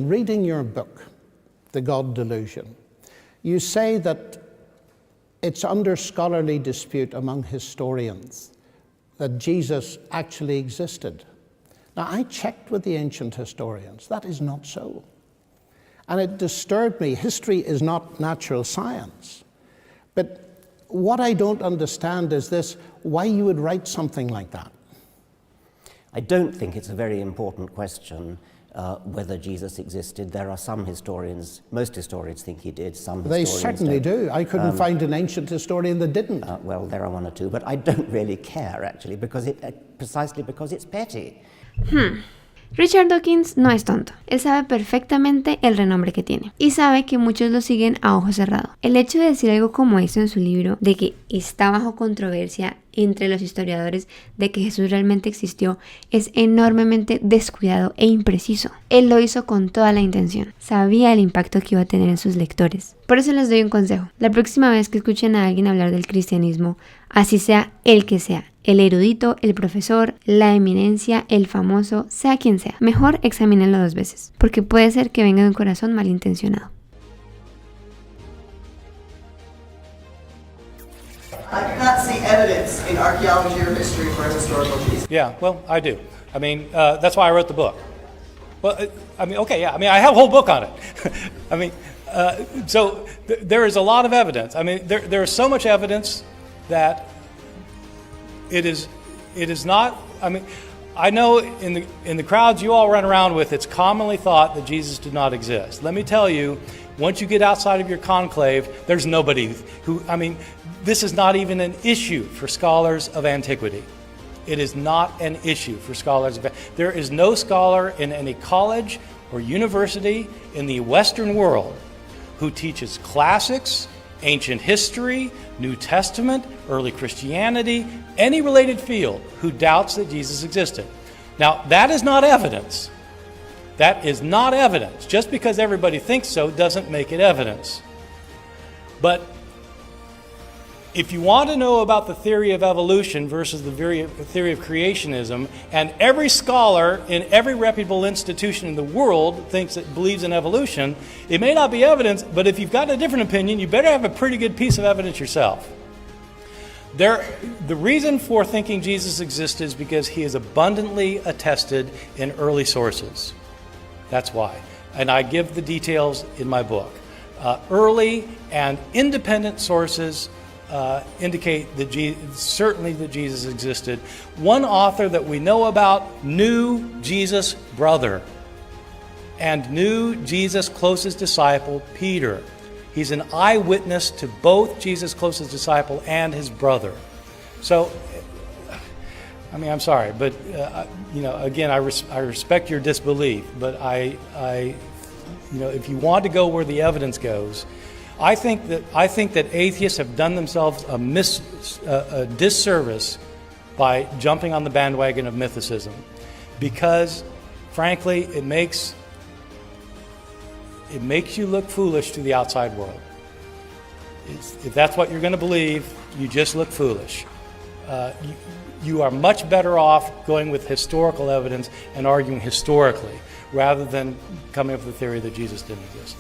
in reading your book, The God Delusion, you say that it's under scholarly dispute among historians that Jesus actually existed. Now, I checked with the ancient historians. That is not so. And it disturbed me. History is not natural science. But what I don't understand is this, why you would write something like that. I don't think it's a very important question whether Jesus existed. There are some historians, most historians think he did, some They historians certainly don't. do. I couldn't find an ancient historian that didn't. Well, there are one or two, but I don't really care, actually, because precisely because it's petty. Richard Dawkins no es tonto. Él sabe perfectamente el renombre que tiene y sabe que muchos lo siguen a ojo cerrado. El hecho de decir algo como esto en su libro, de que está bajo controversia entre los historiadores de que Jesús realmente existió, es enormemente descuidado e impreciso. Él lo hizo con toda la intención. Sabía el impacto que iba a tener en sus lectores. Por eso les doy un consejo. La próxima vez que escuchen a alguien hablar del cristianismo, así sea el que sea, el erudito, el profesor, la eminencia, el famoso, sea quien sea, mejor examínenlo 2 veces, porque puede ser que venga de un corazón malintencionado. I cannot see evidence in archaeology or history for a historical Jesus. Yeah, well, I do. I mean, that's why I wrote the book. Well, I mean, okay, yeah. I mean, I have a whole book on it. I mean, so there is a lot of evidence. I mean, there is so much evidence that it is not. I mean, I know in the crowds you all run around with, it's commonly thought that Jesus did not exist. Let me tell you, once you get outside of your conclave, there's nobody who. I mean, this is not even an issue for scholars of antiquity. It is not an issue for scholars of. There is no scholar in any college or university in the Western world who teaches classics, ancient history, New Testament, early Christianity, any related field who doubts that Jesus existed. Now, that is not evidence. That is not evidence. Just because everybody thinks so doesn't make it evidence. But if you want to know about the theory of evolution versus the theory of creationism, and every scholar in every reputable institution in the world believes in evolution, it may not be evidence, but if you've got a different opinion, you better have a pretty good piece of evidence yourself. The reason for thinking Jesus existed is because he is abundantly attested in early sources. That's why. And I give the details in my book. Early and independent sources indicate that certainly that Jesus existed. One author that we know about knew Jesus' brother and knew Jesus' closest disciple, Peter. He's an eyewitness to both Jesus' closest disciple and his brother. So, I mean, I'm sorry, but again, I respect your disbelief, but if you want to go where the evidence goes, I think that atheists have done themselves a disservice by jumping on the bandwagon of mythicism, because, frankly, it makes you look foolish to the outside world. If that's what you're going to believe, you just look foolish. You are much better off going with historical evidence and arguing historically, rather than coming up with the theory that Jesus didn't exist.